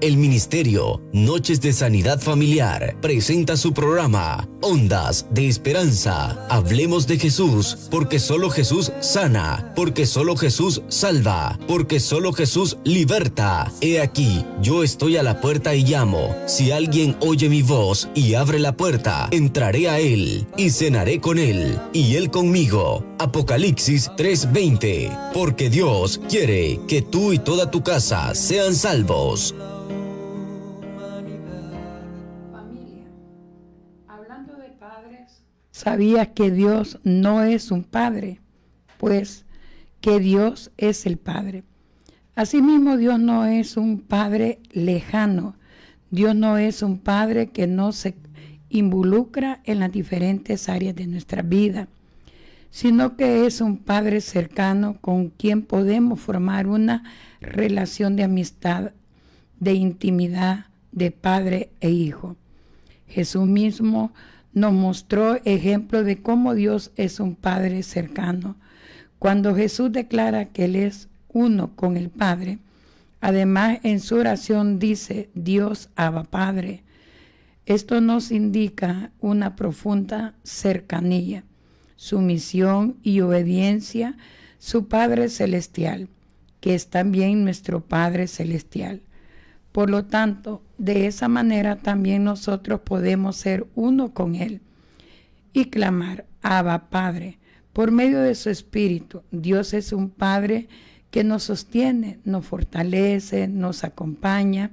El Ministerio Noches de Sanidad Familiar presenta su programa Ondas de Esperanza. Hablemos de Jesús, porque solo Jesús sana, porque solo Jesús salva, porque solo Jesús liberta. He aquí, yo estoy a la puerta y llamo. Si alguien oye mi voz y abre la puerta, entraré a él y cenaré con él y él conmigo. Apocalipsis 3:20. Porque Dios quiere que tú y toda tu casa sean salvos. ¿Sabías que Dios no es un padre? Pues que Dios es el Padre. Asimismo, Dios no es un Padre lejano. Dios no es un Padre que no se involucra en las diferentes áreas de nuestra vida, sino que es un Padre cercano con quien podemos formar una relación de amistad, de intimidad, de padre e hijo. Jesús mismo nos mostró ejemplo de cómo Dios es un Padre cercano. Cuando Jesús declara que Él es uno con el Padre, además en su oración dice Dios Abba Padre. Esto nos indica una profunda cercanía, sumisión y obediencia a su Padre Celestial, que es también nuestro Padre Celestial. Por lo tanto, de esa manera también nosotros podemos ser uno con Él y clamar, Abba Padre, por medio de su Espíritu. Dios es un Padre que nos sostiene, nos fortalece, nos acompaña,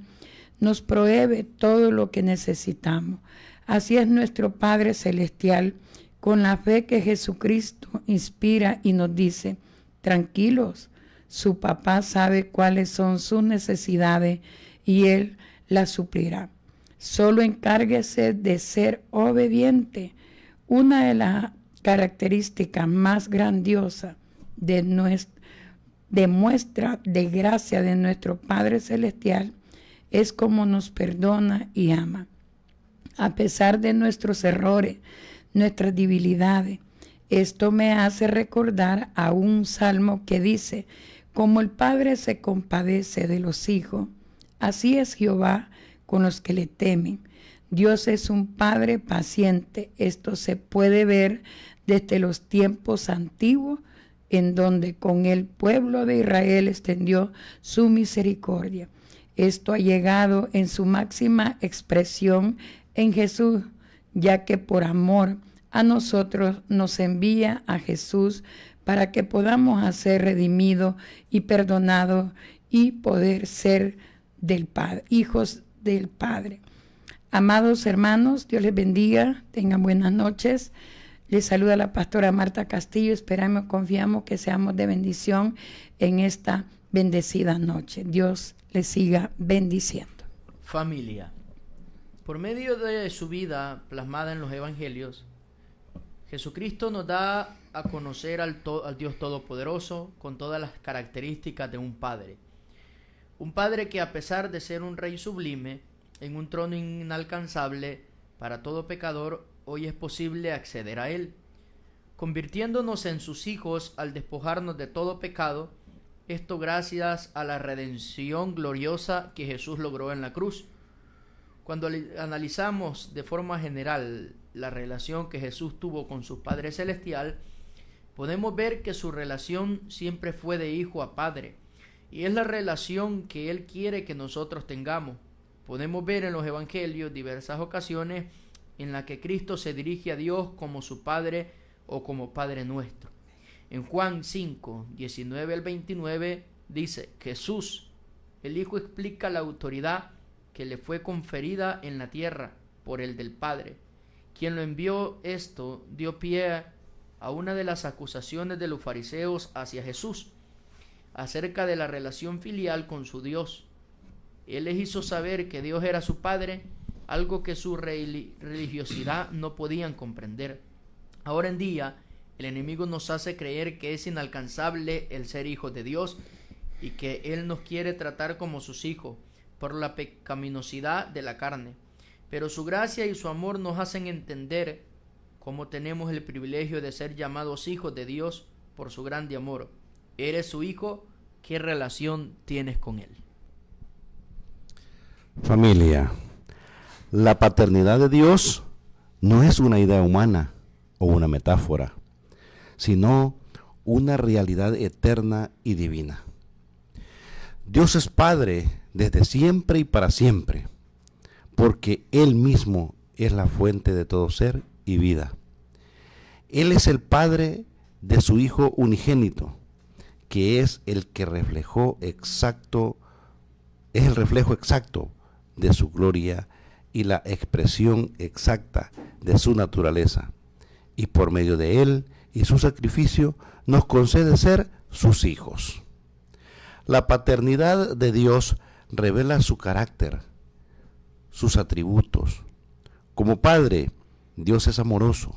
nos provee todo lo que necesitamos. Así es nuestro Padre Celestial, con la fe que Jesucristo inspira y nos dice, tranquilos, su papá sabe cuáles son sus necesidades y Él las suplirá. Solo encárguese de ser obediente. Una de las características más grandiosas de muestra de gracia de nuestro Padre Celestial es cómo nos perdona y ama. A pesar de nuestros errores, nuestras debilidades, esto me hace recordar a un salmo que dice, como el Padre se compadece de los hijos, así es Jehová con los que le temen. Dios es un Padre paciente. Esto se puede ver desde los tiempos antiguos, en donde con el pueblo de Israel extendió su misericordia. Esto ha llegado en su máxima expresión en Jesús, ya que por amor a nosotros nos envía a Jesús para que podamos ser redimidos y perdonados y poder ser del Padre, hijos del Padre. Amados hermanos, Dios les bendiga, tengan buenas noches. Les saluda la pastora Marta Castillo. Esperamos, confiamos que seamos de bendición en esta bendecida noche. Dios les siga bendiciendo. Familia, por medio de su vida plasmada en los evangelios, Jesucristo nos da a conocer al Dios Todopoderoso con todas las características de un Padre. Un Padre que, a pesar de ser un Rey sublime, en un trono inalcanzable para todo pecador, hoy es posible acceder a Él, convirtiéndonos en sus hijos al despojarnos de todo pecado, esto gracias a la redención gloriosa que Jesús logró en la cruz. Cuando analizamos de forma general la relación que Jesús tuvo con su Padre Celestial, podemos ver que su relación siempre fue de hijo a padre, y es la relación que Él quiere que nosotros tengamos. Podemos ver en los evangelios diversas ocasiones en las que Cristo se dirige a Dios como su Padre o como Padre nuestro. En Juan 5, 19 al 29 dice, Jesús, el Hijo, explica la autoridad que le fue conferida en la tierra por el del Padre. Quien lo envió esto dio pie a una de las acusaciones de los fariseos hacia Jesús acerca de la relación filial con su Dios. Él les hizo saber que Dios era su Padre, algo que su religiosidad no podían comprender. Ahora en día, el enemigo nos hace creer que es inalcanzable el ser hijos de Dios y que Él nos quiere tratar como sus hijos por la pecaminosidad de la carne. Pero su gracia y su amor nos hacen entender cómo tenemos el privilegio de ser llamados hijos de Dios por su grande amor. ¿Eres su hijo? ¿Qué relación tienes con Él? Familia, la paternidad de Dios no es una idea humana o una metáfora, sino una realidad eterna y divina. Dios es Padre desde siempre y para siempre, porque Él mismo es la fuente de todo ser y vida. Él es el Padre de su Hijo unigénito, que es el reflejo exacto de su gloria y la expresión exacta de su naturaleza. Y por medio de Él y su sacrificio nos concede ser sus hijos. La paternidad de Dios revela su carácter, sus atributos. Como Padre, Dios es amoroso,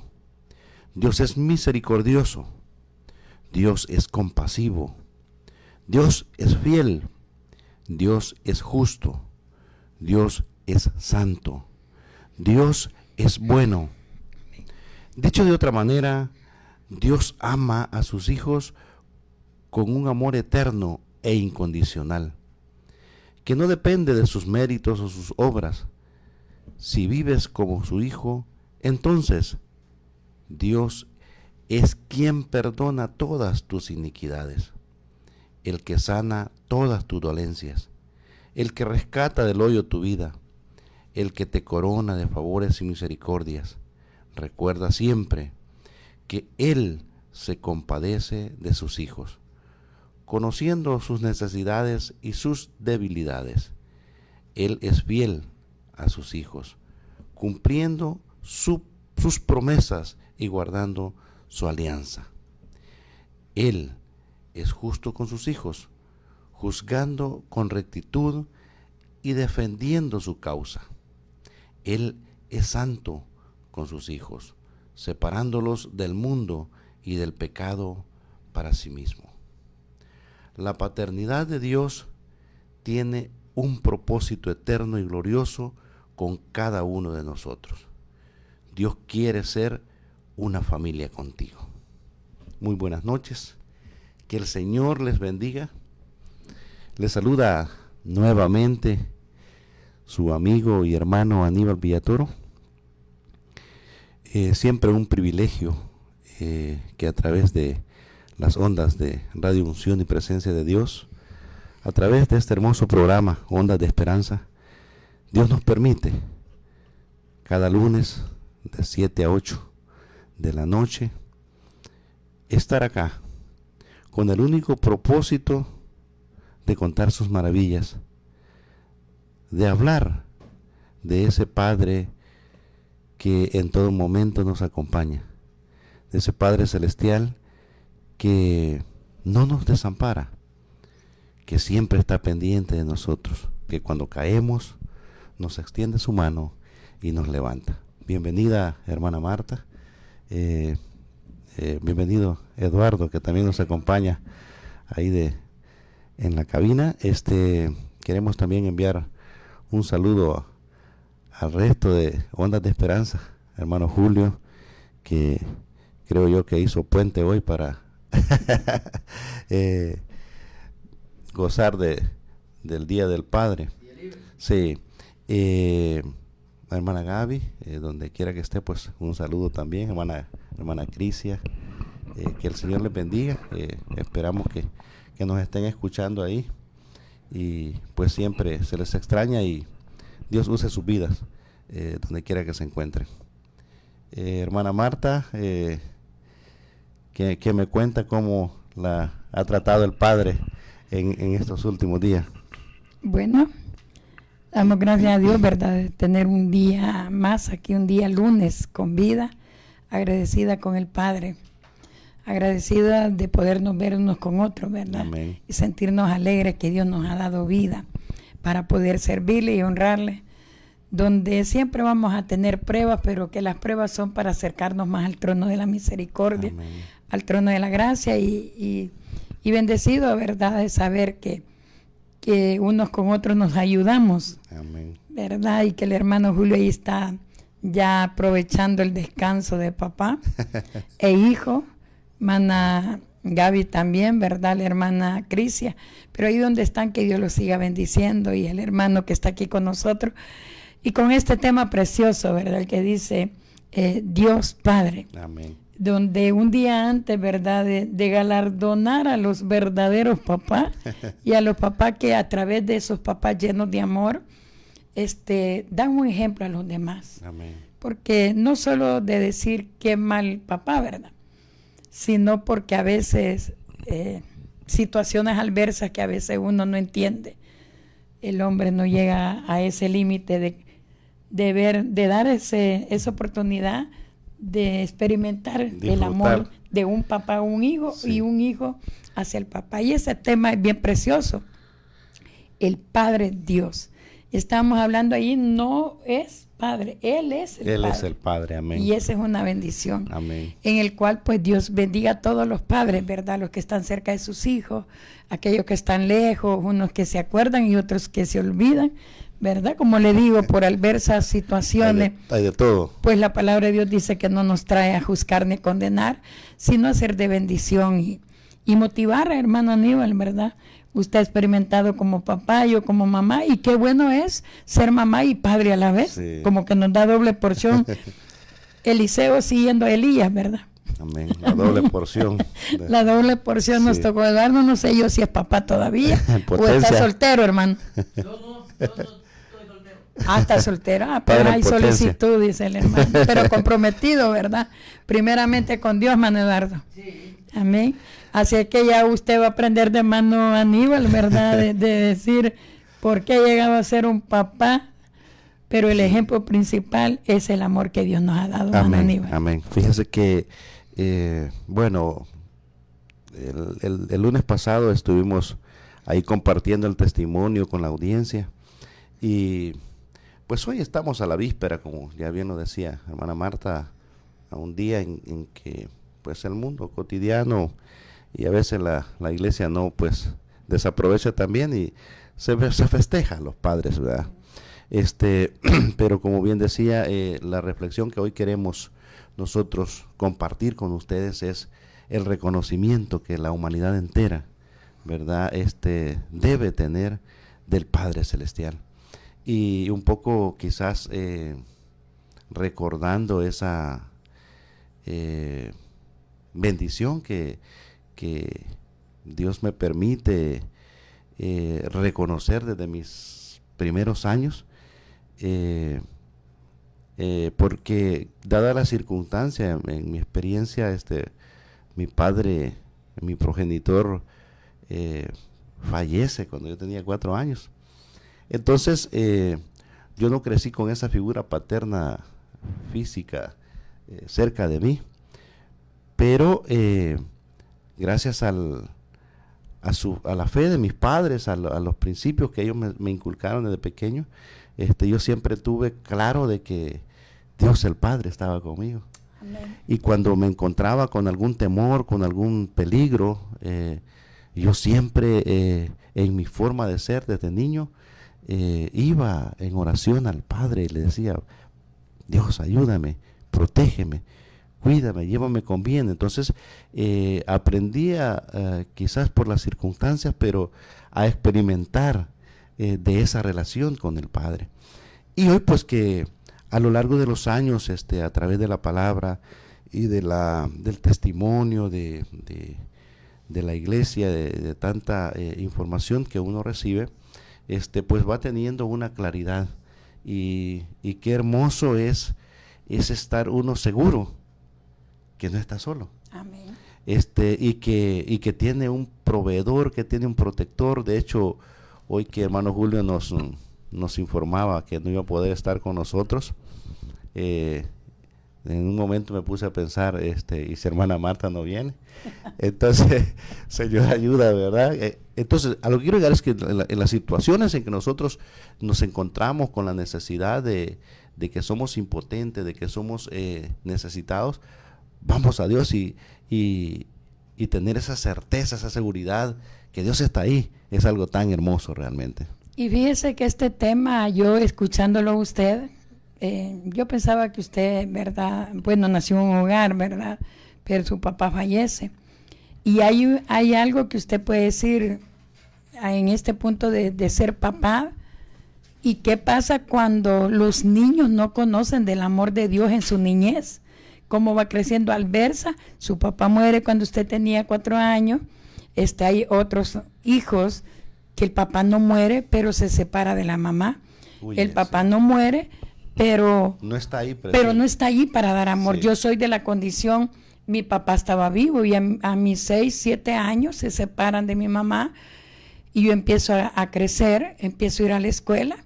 Dios es misericordioso, Dios es compasivo, Dios es fiel, Dios es justo, Dios es santo, Dios es bueno. Dicho de otra manera, Dios ama a sus hijos con un amor eterno e incondicional, que no depende de sus méritos o sus obras. Si vives como su hijo, entonces Dios es quien perdona todas tus iniquidades, el que sana todas tus dolencias, el que rescata del hoyo tu vida, el que te corona de favores y misericordias. Recuerda siempre que Él se compadece de sus hijos, conociendo sus necesidades y sus debilidades. Él es fiel a sus hijos, cumpliendo sus promesas y guardando su alianza. Él es justo con sus hijos, juzgando con rectitud y defendiendo su causa. Él es santo con sus hijos, separándolos del mundo y del pecado para sí mismo. La paternidad de Dios tiene un propósito eterno y glorioso con cada uno de nosotros. Dios quiere ser una familia contigo. Muy buenas noches, que el Señor les bendiga. Les saluda nuevamente su amigo y hermano Aníbal Villatoro. Siempre un privilegio que a través de las ondas de Radio Unción y Presencia de Dios, a través de este hermoso programa, Ondas de Esperanza, Dios nos permite cada lunes de 7 a 8 de la noche estar acá con el único propósito de contar sus maravillas, de hablar de ese Padre que en todo momento nos acompaña, de ese Padre celestial que no nos desampara, que siempre está pendiente de nosotros, que cuando caemos nos extiende su mano y nos levanta. Bienvenida, hermana Marta. Bienvenido, Eduardo, que también nos acompaña ahí en la cabina. Queremos también enviar un saludo al resto de Ondas de Esperanza, hermano Julio, que creo yo que hizo puente hoy para gozar del Día del Padre. Sí. La hermana Gaby, donde quiera que esté, pues un saludo también, hermana Crisia, que el Señor les bendiga. Esperamos que nos estén escuchando ahí, y pues siempre se les extraña y Dios use sus vidas donde quiera que se encuentren. Hermana Marta, que me cuenta cómo la ha tratado el Padre en estos últimos días. Bueno, damos gracias a Dios, ¿verdad?, de tener un día más aquí, un día lunes con vida, agradecida con el Padre, agradecida de podernos ver unos con otros, ¿verdad? Amén. Y sentirnos alegres que Dios nos ha dado vida para poder servirle y honrarle, donde siempre vamos a tener pruebas, pero que las pruebas son para acercarnos más al trono de la misericordia, Amén. al trono de la gracia, y bendecido, ¿verdad?, de saber que unos con otros nos ayudamos. Amén. ¿Verdad? Y que el hermano Julio ahí está ya aprovechando el descanso de papá e hijo. Mana Gaby también, ¿verdad? La hermana Crisia, pero ahí donde están, que Dios los siga bendiciendo, y el hermano que está aquí con nosotros, y con este tema precioso, ¿verdad? El que dice Dios Padre. Amén. Donde un día antes, ¿verdad?, de galardonar a los verdaderos papás y a los papás que a través de esos papás llenos de amor, dan un ejemplo a los demás. Amén. Porque no solo de decir qué mal papá, ¿verdad?, sino porque a veces situaciones adversas que a veces uno no entiende, el hombre no llega a ese límite de dar esa oportunidad de experimentar el amor de un papá a un hijo, y un hijo hacia el papá. Y ese tema es bien precioso. El Padre Dios. Estamos hablando ahí, no es Padre, Él es el Padre. Él es el Padre, amén. Y esa es una bendición. Amén. En el cual pues Dios bendiga a todos los padres, ¿verdad? Los que están cerca de sus hijos, aquellos que están lejos, unos que se acuerdan y otros que se olvidan, ¿verdad? Como le digo, por adversas situaciones. Hay de todo. Pues la palabra de Dios dice que no nos trae a juzgar ni condenar, sino a ser de bendición y motivar a hermano Aníbal, ¿verdad? Usted ha experimentado como papá, yo como mamá, y qué bueno es ser mamá y padre a la vez, Sí. como que nos da doble porción. Eliseo siguiendo a Elías, ¿verdad? Amén. La doble porción. La doble porción nos Sí. tocó. Eduardo, no sé yo si es papá todavía o Potencia. está soltero, hermano. Yo no estoy soltero. Ah, está soltero. Ah, pero Padre en hay potencia. solicitud, dice el hermano. Pero comprometido, ¿verdad? Primeramente con Dios, mano Eduardo. Sí. Amén. Así es que ya usted va a aprender de mano Aníbal, ¿verdad? De decir por qué llegaba a ser un papá. Pero el ejemplo principal es el amor que Dios nos ha dado, mano Amén. Aníbal. Amén. Fíjese que, bueno, el lunes pasado estuvimos ahí compartiendo el testimonio con la audiencia, y pues hoy estamos a la víspera, como ya bien lo decía hermana Marta, a un día en que pues el mundo cotidiano y a veces la iglesia no pues desaprovecha también, y se festeja a los padres, ¿verdad? Pero como bien decía, la reflexión que hoy queremos nosotros compartir con ustedes es el reconocimiento que la humanidad entera, ¿verdad?, debe tener del Padre Celestial. Y un poco quizás recordando esa bendición que Dios me permite reconocer desde mis primeros años, porque dada la circunstancia, en mi experiencia, mi padre, mi progenitor, fallece cuando yo tenía 4 años. Entonces yo no crecí con esa figura paterna física cerca de mí, pero gracias a la fe de mis padres, a los principios que ellos me inculcaron desde pequeño, yo siempre tuve claro de que Dios el Padre estaba conmigo. Amén. Y cuando me encontraba con algún temor, con algún peligro, yo siempre en mi forma de ser desde niño iba en oración al Padre y le decía: Dios, ayúdame, protégeme, cuídame, llévame con bien. Entonces aprendí quizás por las circunstancias, pero a experimentar de esa relación con el Padre. Y hoy pues que a lo largo de los años, a través de la palabra y del testimonio de la iglesia, de tanta información que uno recibe, pues va teniendo una claridad, y qué hermoso es estar uno seguro que no está solo. Amén. Y que tiene un proveedor, que tiene un protector. De hecho, hoy que hermano Julio nos informaba que no iba a poder estar con nosotros, en un momento me puse a pensar, y si hermana Marta no viene, entonces Señor ayuda, ¿verdad? Entonces a lo que quiero llegar es que en las situaciones en que nosotros nos encontramos con la necesidad de que somos impotentes, de que somos necesitados, vamos a Dios y tener esa certeza, esa seguridad que Dios está ahí, es algo tan hermoso realmente. Y fíjese que este tema, yo escuchándolo a usted, yo pensaba que usted, ¿verdad? Bueno, nació en un hogar, ¿verdad? Pero su papá fallece. Y hay algo que usted puede decir en este punto de ser papá. ¿Y qué pasa cuando los niños no conocen del amor de Dios en su niñez? ¿Cómo va creciendo? Al versa, su papá muere cuando usted tenía 4 años. Hay otros hijos que el papá no muere, pero se separa de la mamá. El papá no muere, pero no está ahí, pero no está allí para dar amor. Sí. Yo soy de la condición, mi papá estaba vivo y a mis 6, 7 años se separan de mi mamá y yo empiezo a crecer, empiezo a ir a la escuela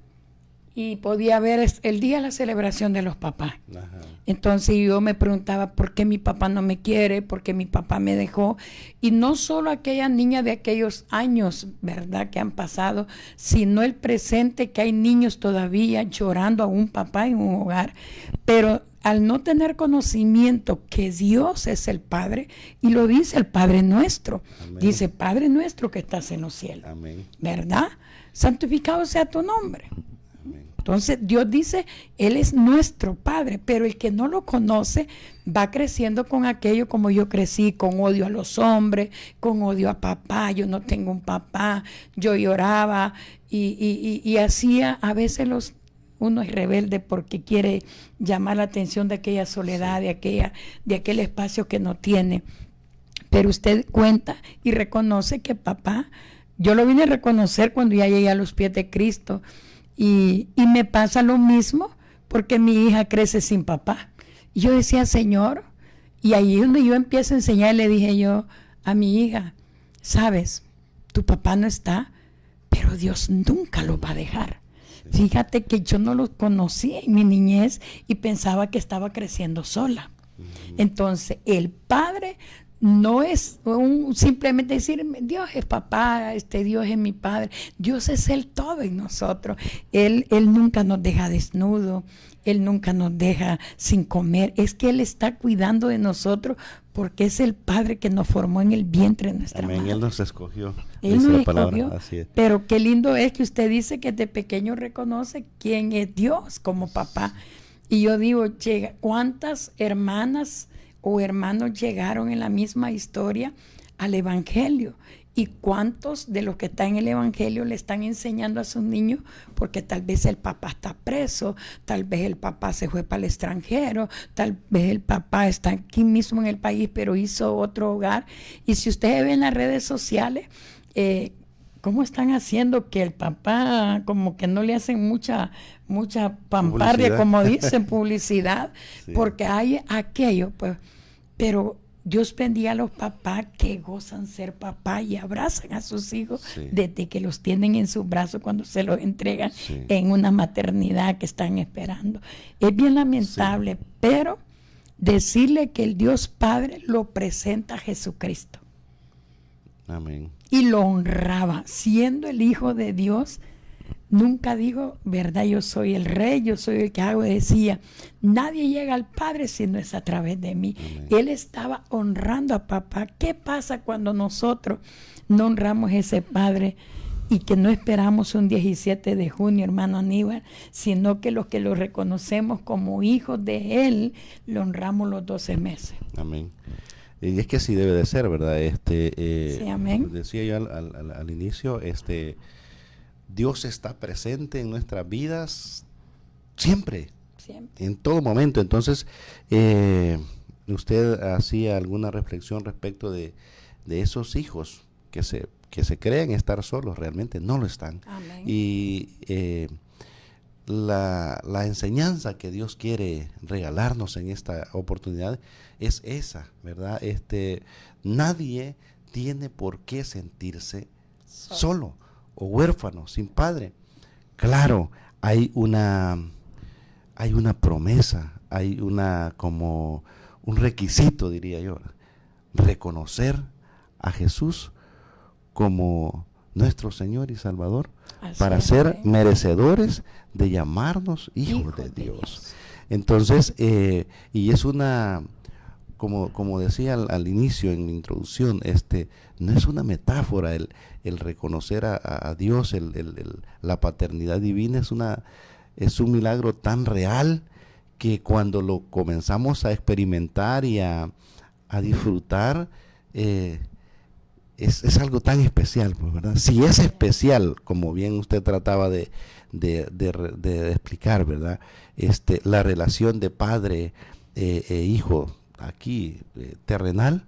y podía ver el día de la celebración de los papás. Ajá. Entonces yo me preguntaba por qué mi papá no me quiere, por qué mi papá me dejó. Y no solo aquella niña de aquellos años, ¿verdad?, que han pasado, sino el presente, que hay niños todavía llorando a un papá en un hogar. Pero al no tener conocimiento que Dios es el Padre, y lo dice el Padre nuestro, Amén. dice, Padre nuestro que estás en los cielos, Amén. ¿verdad? Santificado sea tu nombre. Amén. Entonces Dios dice, Él es nuestro Padre, pero el que no lo conoce va creciendo con aquello como yo crecí, con odio a los hombres, con odio a papá. Yo no tengo un papá, yo lloraba y hacía, a veces uno es rebelde porque quiere llamar la atención de aquella soledad, de aquel espacio que no tiene. Pero usted cuenta y reconoce que papá, yo lo vine a reconocer cuando ya llegué a los pies de Cristo. Y me pasa lo mismo porque mi hija crece sin papá. Y yo decía, Señor, y ahí es donde yo empiezo a enseñar, le dije yo a mi hija, sabes, tu papá no está, pero Dios nunca lo va a dejar. Fíjate que yo no lo conocí en mi niñez y pensaba que estaba creciendo sola. Entonces, el Padre no es simplemente decir, Dios es papá, Dios es mi Padre. Dios es el todo en nosotros. Él nunca nos deja desnudo, Él nunca nos deja sin comer. Es que Él está cuidando de nosotros porque es el Padre que nos formó en el vientre de nuestra Amén. madre. Él nos escogió. Él Dice nos la palabra. escogió, Así es. pero qué lindo es que usted dice que de pequeño reconoce quién es Dios como papá. Y yo digo, ¿cuántas hermanas o hermanos llegaron en la misma historia al Evangelio? ¿Y cuántos de los que están en el Evangelio le están enseñando a sus niños? Porque tal vez el papá está preso, tal vez el papá se fue para el extranjero, tal vez el papá está aquí mismo en el país, pero hizo otro hogar. Y si ustedes ven las redes sociales, ¿cómo están haciendo que el papá como que no le hacen mucha pamparria, Publicidad. como dicen, publicidad? Sí. Porque hay aquello, pues, pero Dios bendiga a los papás que gozan ser papá y abrazan a sus hijos Sí. desde que los tienen en sus brazos cuando se los entregan Sí. en una maternidad que están esperando. Es bien lamentable, pero decirle que el Dios Padre lo presenta a Jesucristo Amén. y lo honraba, siendo el Hijo de Dios. Nunca dijo, verdad, yo soy el rey, yo soy el que hago. Decía, nadie llega al Padre si no es a través de mí. Amén. Él estaba honrando a papá. ¿Qué pasa cuando nosotros no honramos a ese Padre y que no esperamos un 17 de junio, hermano Aníbal, sino que los que lo reconocemos como hijos de Él, lo honramos los 12 meses? Amén. Y es que así debe de ser, ¿verdad? Sí, amén. Decía yo al inicio, Dios está presente en nuestras vidas siempre, Siempre. en todo momento. Entonces, usted hacía alguna reflexión respecto de esos hijos que se creen estar solos, realmente no lo están. Amén. Y la enseñanza que Dios quiere regalarnos en esta oportunidad es esa, ¿verdad? Nadie tiene por qué sentirse solo o huérfano, sin padre. Claro, hay una promesa, hay como un requisito, diría yo, reconocer a Jesús como nuestro Señor y Salvador, Así para es, ser amén. merecedores de llamarnos hijos de Dios. Entonces, y es como decía al inicio en mi introducción, no es una metáfora el reconocer a Dios, la paternidad divina, es un milagro tan real que cuando lo comenzamos a experimentar y a disfrutar, es algo tan especial, pues, ¿verdad? Si es especial, como bien usted trataba de explicar, ¿verdad? La relación de padre e hijo aquí, terrenal,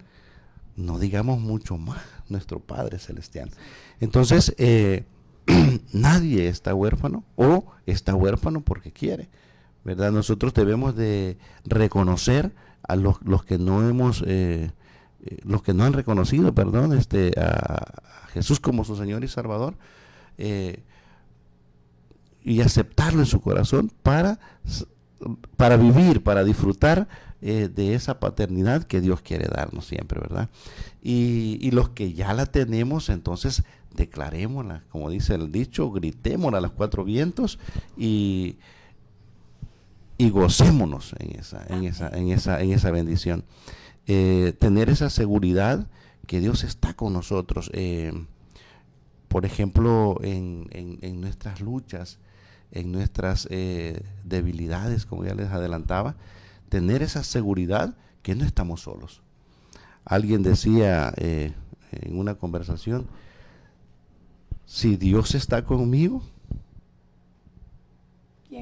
no digamos mucho más, nuestro Padre Celestial. Entonces, nadie está huérfano o está huérfano porque quiere, ¿verdad? Nosotros debemos de reconocer a los que no hemos... los que no han reconocido, perdón, a Jesús como su Señor y Salvador, y aceptarlo en su corazón para vivir, para disfrutar de esa paternidad que Dios quiere darnos siempre, ¿verdad? Y los que ya la tenemos, entonces declarémosla, como dice el dicho, gritémosla a los cuatro vientos y gocémonos en esa bendición. Tener esa seguridad que Dios está con nosotros, por ejemplo, en nuestras luchas, en nuestras debilidades, como ya les adelantaba, tener esa seguridad que no estamos solos. Alguien decía en una conversación, si Dios está conmigo,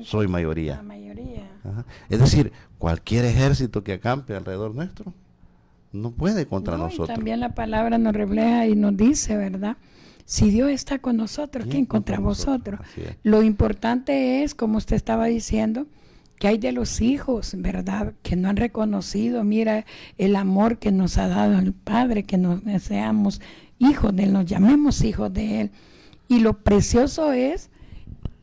soy mayoría. La mayoría. Ajá. Es decir, cualquier ejército que acampe alrededor nuestro no puede contra nosotros. Y también la palabra nos refleja y nos dice, ¿verdad? Si Dios está con nosotros, ¿quién contra vosotros? Lo importante es, como usted estaba diciendo, que hay de los hijos, ¿verdad? Que no han reconocido, mira, el amor que nos ha dado el Padre, que nos seamos hijos de Él, nos llamemos hijos de Él. Y lo precioso es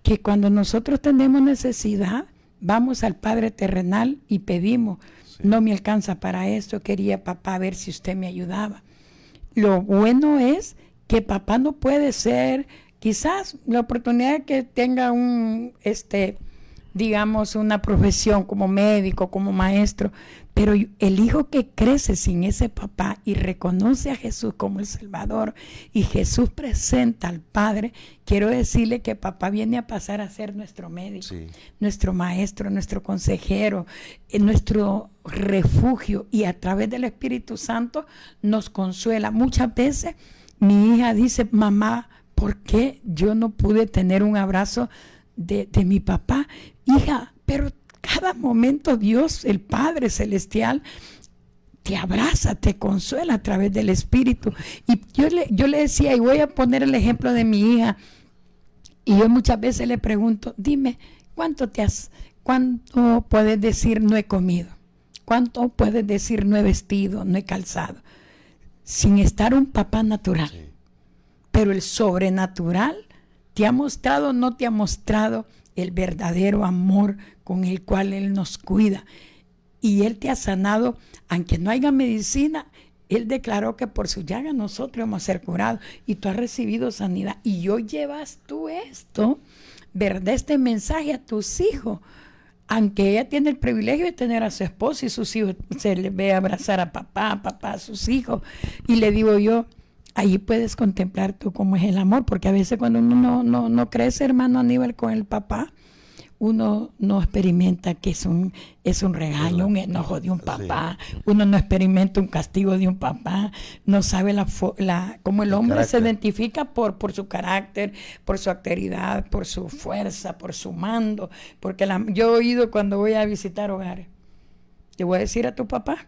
que cuando nosotros tenemos necesidad, vamos al Padre terrenal y pedimos, no me alcanza para esto, quería papá ver si usted me ayudaba. Lo bueno es que papá no puede ser, quizás la oportunidad que tenga digamos, una profesión como médico, como maestro, pero el hijo que crece sin ese papá y reconoce a Jesús como el Salvador y Jesús presenta al Padre, quiero decirle que papá viene a pasar a ser nuestro médico, nuestro maestro, nuestro consejero, nuestro refugio, y a través del Espíritu Santo nos consuela. Muchas veces mi hija dice, mamá, ¿por qué yo no pude tener un abrazo de mi papá? Hija, pero cada momento Dios, el Padre Celestial, te abraza, te consuela a través del Espíritu. Y yo le decía, y voy a poner el ejemplo de mi hija, y yo muchas veces le pregunto, dime, ¿cuánto puedes decir no he comido? ¿Cuánto puedes decir no he vestido, no he calzado? Sin estar un papá natural. Sí. Pero el sobrenatural te ha mostrado, no te ha mostrado el verdadero amor con el cual Él nos cuida. Y Él te ha sanado, aunque no haya medicina. Él declaró que por su llaga nosotros vamos a ser curados, y tú has recibido sanidad. Y hoy llevas tú esto, ¿verdad? Este mensaje a tus hijos. Aunque ella tiene el privilegio de tener a su esposo y sus hijos, se le ve abrazar a papá a sus hijos. Y le digo yo, ahí puedes contemplar tú cómo es el amor, porque a veces cuando uno no crece, hermano Aníbal, con el papá, uno no experimenta que es un regaño, un enojo de un papá, uno no experimenta un castigo de un papá, no sabe cómo el hombre se identifica por su carácter, por su actividad, por su fuerza, por su mando, porque yo he oído cuando voy a visitar hogares, te voy a decir a tu papá.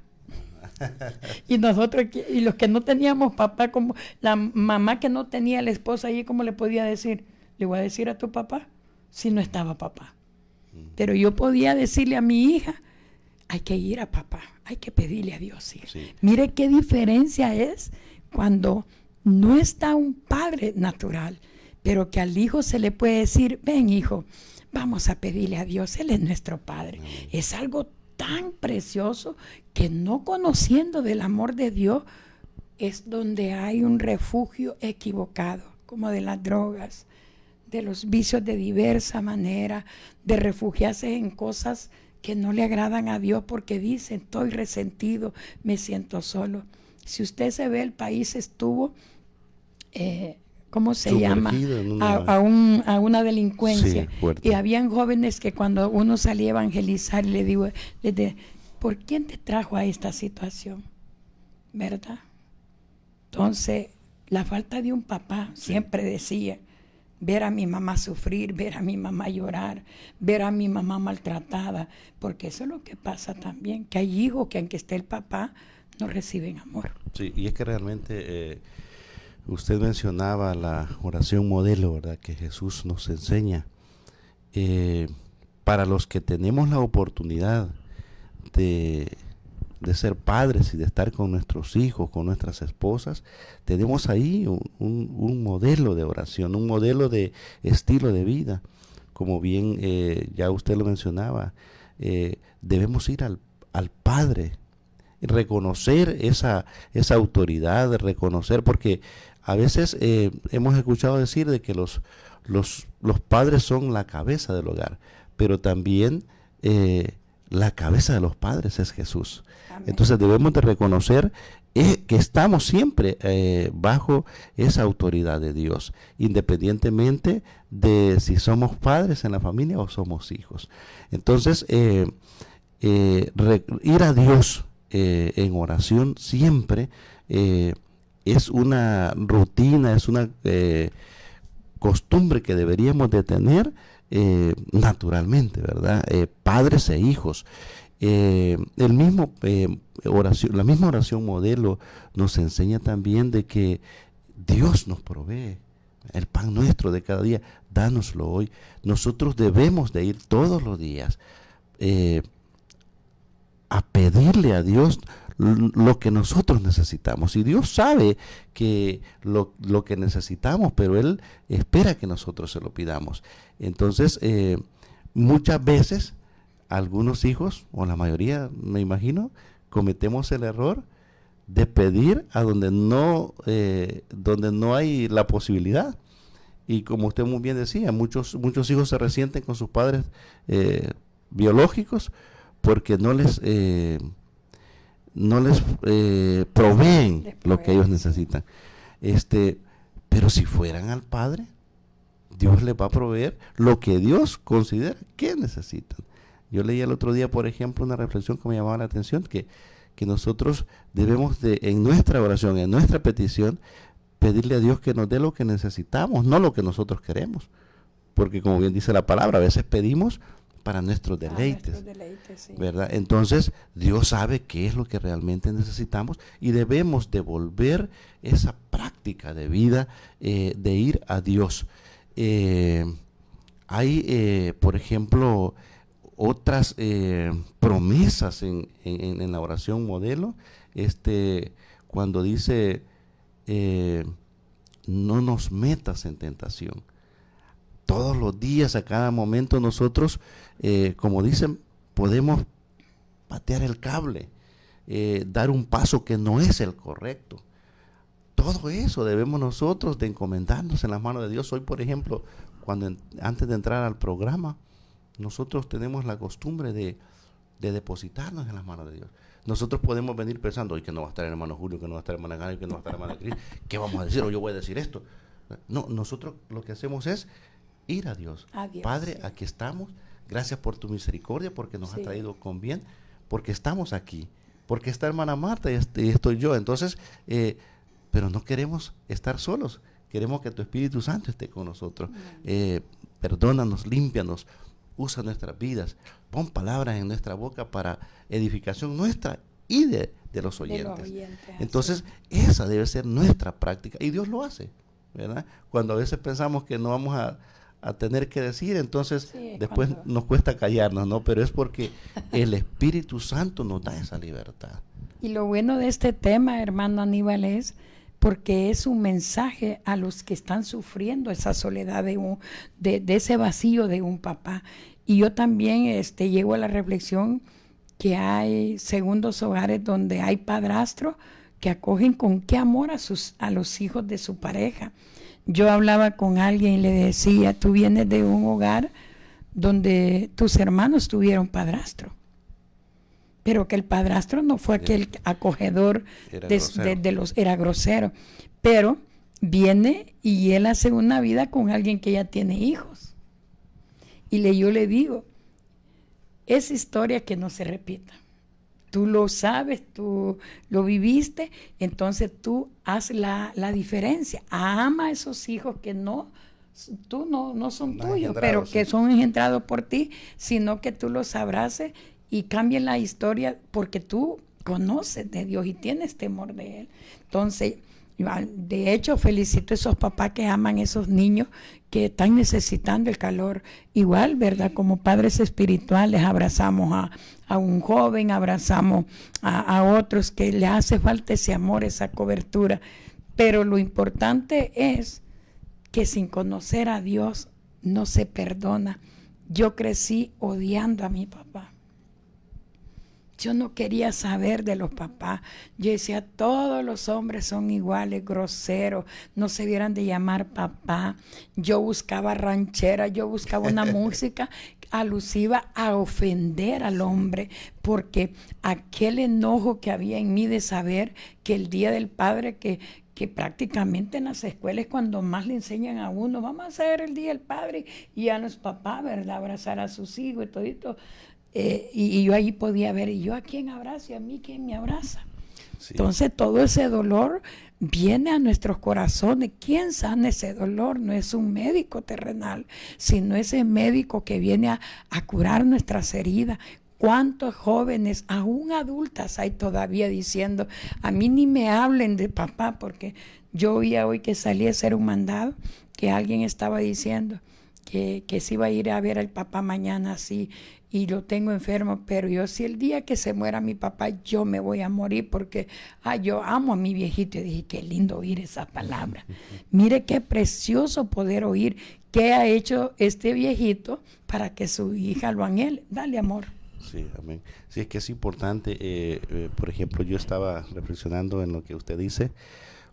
Y nosotros, y los que no teníamos papá, como la mamá que no tenía la esposa allí, ¿cómo le podía decir? Le voy a decir a tu papá si no estaba papá. Pero yo podía decirle a mi hija, hay que ir a papá, hay que pedirle a Dios. Sí. Mire qué diferencia es cuando no está un padre natural, pero que al hijo se le puede decir, ven hijo, vamos a pedirle a Dios, Él es nuestro Padre. Es algo tan precioso que no conociendo del amor de Dios es donde hay un refugio equivocado, como de las drogas, de los vicios de diversa manera, de refugiarse en cosas que no le agradan a Dios porque dicen, estoy resentido, me siento solo. Si usted se ve, el país estuvo, ¿cómo se llama? A una delincuencia. Sí, y habían jóvenes que cuando uno salía a evangelizar, le digo, ¿por quién te trajo a esta situación? ¿Verdad? Entonces, La falta de un papá, siempre decía, ver a mi mamá sufrir, ver a mi mamá llorar, ver a mi mamá maltratada, porque eso es lo que pasa también, que hay hijos que aunque esté el papá, no reciben amor. Sí, y es que realmente usted mencionaba la oración modelo, ¿verdad?, que Jesús nos enseña. Para los que tenemos la oportunidad de ser padres y de estar con nuestros hijos, con nuestras esposas, tenemos ahí un modelo de oración, un modelo de estilo de vida. Como bien ya usted lo mencionaba, debemos ir al Padre, reconocer esa autoridad, reconocer, porque a veces hemos escuchado decir de que los padres son la cabeza del hogar, pero también la cabeza de los padres es Jesús. Amén. Entonces debemos de reconocer que estamos siempre bajo esa autoridad de Dios, independientemente de si somos padres en la familia o somos hijos. Entonces, ir a Dios en oración siempre es una rutina, es una costumbre que deberíamos de tener naturalmente, ¿verdad? Padres e hijos. La misma oración modelo nos enseña también de que Dios nos provee el pan nuestro de cada día, dánoslo hoy. Nosotros debemos de ir todos los días a pedirle a Dios lo que nosotros necesitamos. Y Dios sabe que lo que necesitamos, pero Él espera que nosotros se lo pidamos. Entonces, muchas veces, algunos hijos, o la mayoría, me imagino, cometemos el error de pedir a donde no hay la posibilidad. Y como usted muy bien decía, muchos hijos se resienten con sus padres biológicos porque no les proveen lo que ellos necesitan. Pero si fueran al Padre, Dios les va a proveer lo que Dios considera que necesitan. Yo leí el otro día, por ejemplo, una reflexión que me llamaba la atención, que nosotros debemos en nuestra oración, en nuestra petición, pedirle a Dios que nos dé lo que necesitamos, no lo que nosotros queremos. Porque como bien dice la palabra, a veces pedimos para nuestros deleites, sí, ¿verdad? Entonces, Dios sabe qué es lo que realmente necesitamos y debemos devolver esa práctica de vida de ir a Dios. Hay, por ejemplo, otras promesas en la oración modelo, cuando dice, no nos metas en tentación. Todos los días, a cada momento, nosotros, como dicen, podemos patear el cable, dar un paso que no es el correcto. Todo eso debemos nosotros de encomendarnos en las manos de Dios. Hoy, por ejemplo, antes de entrar al programa, nosotros tenemos la costumbre de depositarnos en las manos de Dios. Nosotros podemos venir pensando, hoy que no va a estar el hermano Julio, que no va a estar el hermano Gana, que no va a estar el hermano Cris, ¿qué vamos a decir? O yo voy a decir esto. No, nosotros lo que hacemos es ir a Dios. Padre, sí, aquí estamos. Gracias por tu misericordia, porque nos has traído con bien, porque estamos aquí, porque está hermana Marta y estoy yo. Entonces, pero no queremos estar solos. Queremos que tu Espíritu Santo esté con nosotros. Perdónanos, límpianos, usa nuestras vidas, pon palabras en nuestra boca para edificación nuestra y de los oyentes. Entonces, esa debe ser nuestra práctica y Dios lo hace, ¿verdad? Cuando a veces pensamos que no vamos a tener que decir, entonces después nos cuesta callarnos, ¿no? Pero es porque el Espíritu Santo nos da esa libertad. Y lo bueno de este tema, hermano Aníbal, es porque es un mensaje a los que están sufriendo esa soledad de ese vacío de un papá. Y yo también llego a la reflexión que hay segundos hogares donde hay padrastros que acogen con qué amor a los hijos de su pareja. Yo hablaba con alguien y le decía, tú vienes de un hogar donde tus hermanos tuvieron padrastro, pero que el padrastro no fue aquel acogedor era grosero, pero viene y él hace una vida con alguien que ya tiene hijos. Y yo le digo, esa historia que no se repita. Tú lo sabes, tú lo viviste, entonces tú haz la diferencia. Ama a esos hijos que no son tuyos, pero que son engendrados por ti, sino que tú los abraces y cambien la historia porque tú conoces de Dios y tienes temor de Él. Entonces, de hecho, felicito a esos papás que aman a esos niños que están necesitando el calor. Igual, ¿verdad? Como padres espirituales abrazamos a un joven, abrazamos a otros que le hace falta ese amor, esa cobertura. Pero lo importante es que sin conocer a Dios no se perdona. Yo crecí odiando a mi papá. Yo no quería saber de los papás. Yo decía, todos los hombres son iguales, groseros, no se vieran de llamar papá. Yo buscaba ranchera, yo buscaba una música alusiva a ofender al hombre, porque aquel enojo que había en mí de saber que el Día del Padre, que prácticamente en las escuelas cuando más le enseñan a uno, vamos a hacer el Día del Padre, y a los papás, ¿verdad? Abrazar a sus hijos y todo esto. Y yo ahí podía ver, ¿y yo a quién abrazo y a mí quién me abraza? Sí. Entonces todo ese dolor viene a nuestros corazones. ¿Quién sana ese dolor? No es un médico terrenal, sino ese médico que viene a curar nuestras heridas. ¿Cuántos jóvenes, aún adultas, hay todavía diciendo, a mí ni me hablen de papá? Porque yo oía hoy que salí a hacer un mandado, que alguien estaba diciendo que se iba a ir a ver al papá mañana así, y lo tengo enfermo, pero yo si el día que se muera mi papá, yo me voy a morir porque yo amo a mi viejito. Y dije, qué lindo oír esa palabra. Mire qué precioso poder oír qué ha hecho este viejito para que su hija lo anhele. Dale, amor. Sí, amén. Sí, es que es importante, por ejemplo, yo estaba reflexionando en lo que usted dice,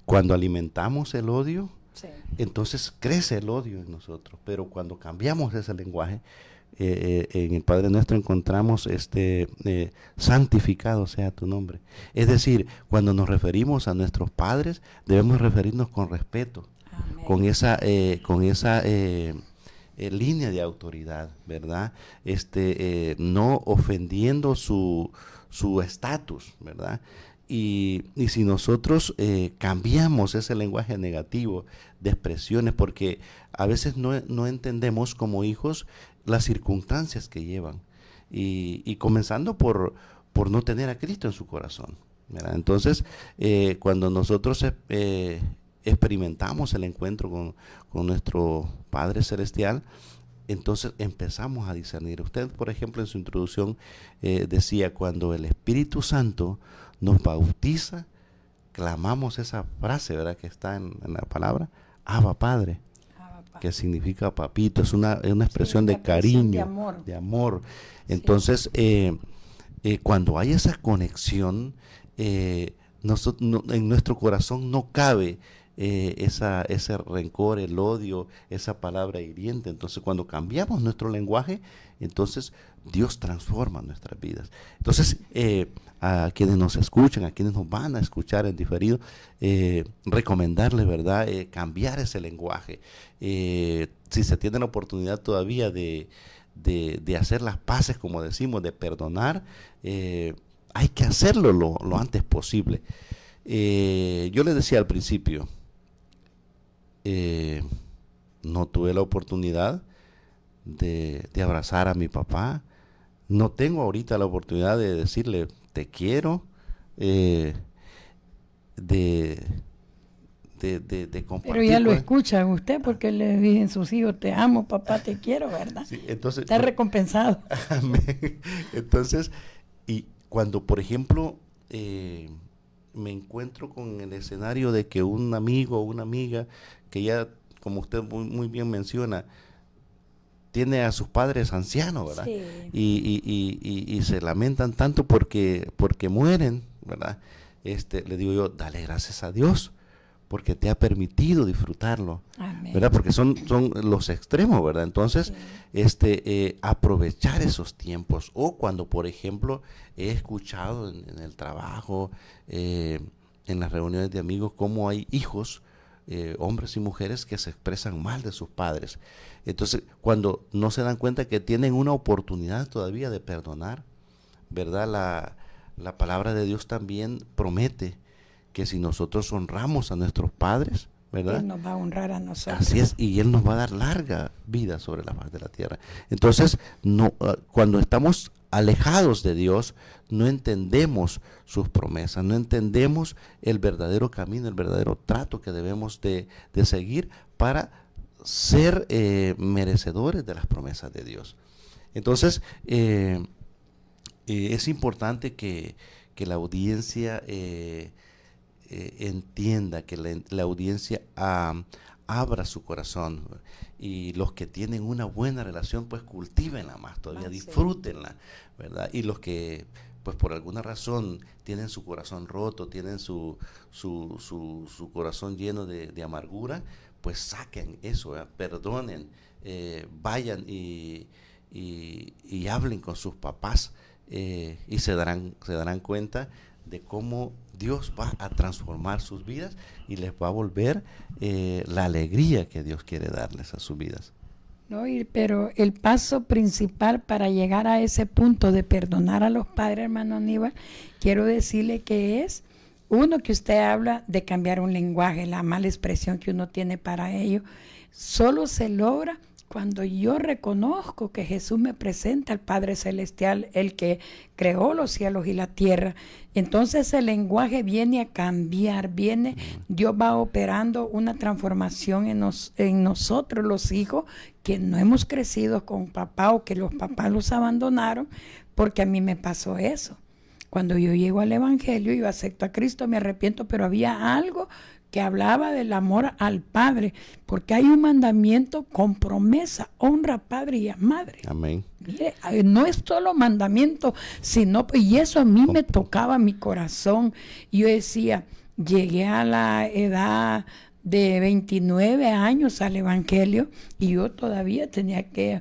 cuando alimentamos el odio, sí, entonces crece el odio en nosotros, pero cuando cambiamos ese lenguaje, en el Padre Nuestro encontramos santificado sea tu nombre. Es decir, cuando nos referimos a nuestros padres, debemos referirnos con respeto, amén, con esa línea de autoridad, ¿verdad? No ofendiendo su estatus, ¿verdad? Y si nosotros cambiamos ese lenguaje negativo de expresiones, porque a veces no entendemos como hijos las circunstancias que llevan, y comenzando por no tener a Cristo en su corazón, ¿verdad? Entonces, cuando nosotros experimentamos el encuentro con nuestro Padre Celestial, entonces empezamos a discernir. Usted, por ejemplo, en su introducción decía, cuando el Espíritu Santo nos bautiza, clamamos esa frase, ¿verdad?, que está en la palabra, Abba Padre, que significa papito, es una expresión, sí, de cariño, de amor. Entonces, cuando hay esa conexión, en nuestro corazón no cabe ese rencor, el odio, esa palabra hiriente. Entonces, cuando cambiamos nuestro lenguaje, entonces Dios transforma nuestras vidas. Entonces, a quienes nos escuchan, a quienes nos van a escuchar en diferido, recomendarles, ¿verdad?, cambiar ese lenguaje. Si se tiene la oportunidad todavía de hacer las paces, como decimos, de perdonar, hay que hacerlo lo antes posible. Yo les decía al principio, no tuve la oportunidad de abrazar a mi papá. No tengo ahorita la oportunidad de decirle te quiero, de compartir. Pero ya lo escuchan usted, porque le dicen sus hijos, te amo, papá, te quiero, ¿verdad? Sí, entonces, está recompensado. Amén. Entonces, y cuando, por ejemplo, me encuentro con el escenario de que un amigo o una amiga que ya, como usted muy bien menciona, tiene a sus padres ancianos, ¿verdad? Sí. Y se lamentan tanto porque mueren, ¿verdad? Le digo yo, dale gracias a Dios porque te ha permitido disfrutarlo. Amén. ¿Verdad? Porque son los extremos, ¿verdad? Entonces, sí, aprovechar esos tiempos. O cuando, por ejemplo, he escuchado en el trabajo, en las reuniones de amigos, cómo hay hijos, hombres y mujeres, que se expresan mal de sus padres. Entonces, cuando no se dan cuenta que tienen una oportunidad todavía de perdonar, ¿verdad?, la palabra de Dios también promete que si nosotros honramos a nuestros padres, ¿verdad? Él nos va a honrar a nosotros. Así es, y Él nos va a dar larga vida sobre la faz de la tierra. Entonces, no, cuando estamos alejados de Dios, no entendemos sus promesas, no entendemos el verdadero camino, el verdadero trato que debemos de seguir para ser merecedores de las promesas de Dios. Entonces, es importante que la audiencia entienda, que la audiencia abra su corazón, y los que tienen una buena relación pues cultívenla más todavía, disfrútenla, ¿verdad? Y los que pues por alguna razón tienen su corazón roto, tienen su corazón lleno de amargura, pues saquen eso, ¿verdad? Perdonen, vayan y hablen con sus papás, y se darán cuenta de cómo Dios va a transformar sus vidas y les va a volver la alegría que Dios quiere darles a sus vidas. No, pero el paso principal para llegar a ese punto de perdonar a los padres, hermano Aníbal, quiero decirle que es, uno, que usted habla de cambiar un lenguaje, la mala expresión que uno tiene para ello, solo se logra cuando yo reconozco que Jesús me presenta al Padre Celestial, el que creó los cielos y la tierra. Entonces el lenguaje viene a cambiar, Dios va operando una transformación en nosotros los hijos que no hemos crecido con papá o que los papás los abandonaron, porque a mí me pasó eso. Cuando yo llego al Evangelio, yo acepto a Cristo, me arrepiento, pero había algo que hablaba del amor al Padre, porque hay un mandamiento con promesa: honra a padre y a madre. Amén. Mire, no es solo mandamiento, sino, y eso a mí me tocaba mi corazón. Yo decía, llegué a la edad de 29 años al Evangelio y yo todavía tenía que,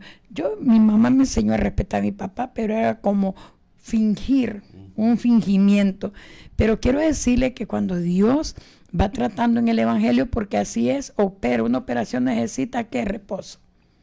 mi mamá me enseñó a respetar a mi papá, pero era como fingir, un fingimiento. Pero quiero decirle que cuando Dios va tratando en el Evangelio, porque así es, una operación necesita ¿qué? Reposo.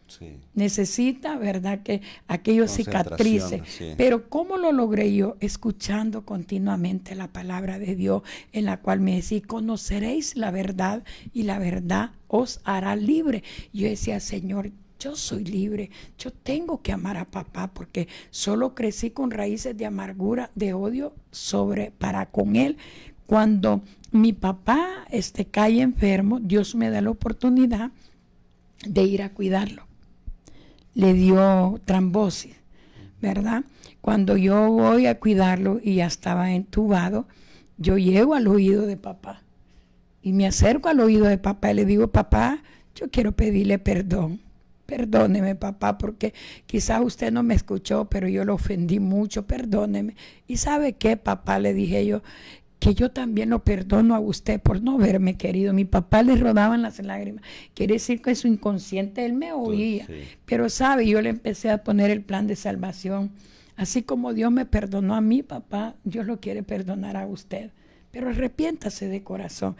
Sí. Necesita, ¿verdad?, que aquello cicatrice. Sí. Pero ¿cómo lo logré yo? Escuchando continuamente la palabra de Dios, en la cual me decía, conoceréis la verdad y la verdad os hará libre. Yo decía, Señor, yo soy libre, yo tengo que amar a papá, porque solo crecí con raíces de amargura, de odio para con él. Cuando mi papá cae enfermo, Dios me da la oportunidad de ir a cuidarlo. Le dio trombosis, ¿verdad? Cuando yo voy a cuidarlo y ya estaba entubado, yo llego al oído de papá y me acerco al oído de papá y le digo, papá, yo quiero pedirle perdón. Perdóneme, papá, porque quizás usted no me escuchó, pero yo lo ofendí mucho, perdóneme. ¿Y sabe qué, papá? Le dije yo, que yo también lo perdono a usted por no haberme querido. Mi papá le rodaban las lágrimas. Quiere decir que su inconsciente, él me oía. Sí. Pero sabe, yo le empecé a poner el plan de salvación. Así como Dios me perdonó a mí, papá, Dios lo quiere perdonar a usted. Pero arrepiéntase de corazón.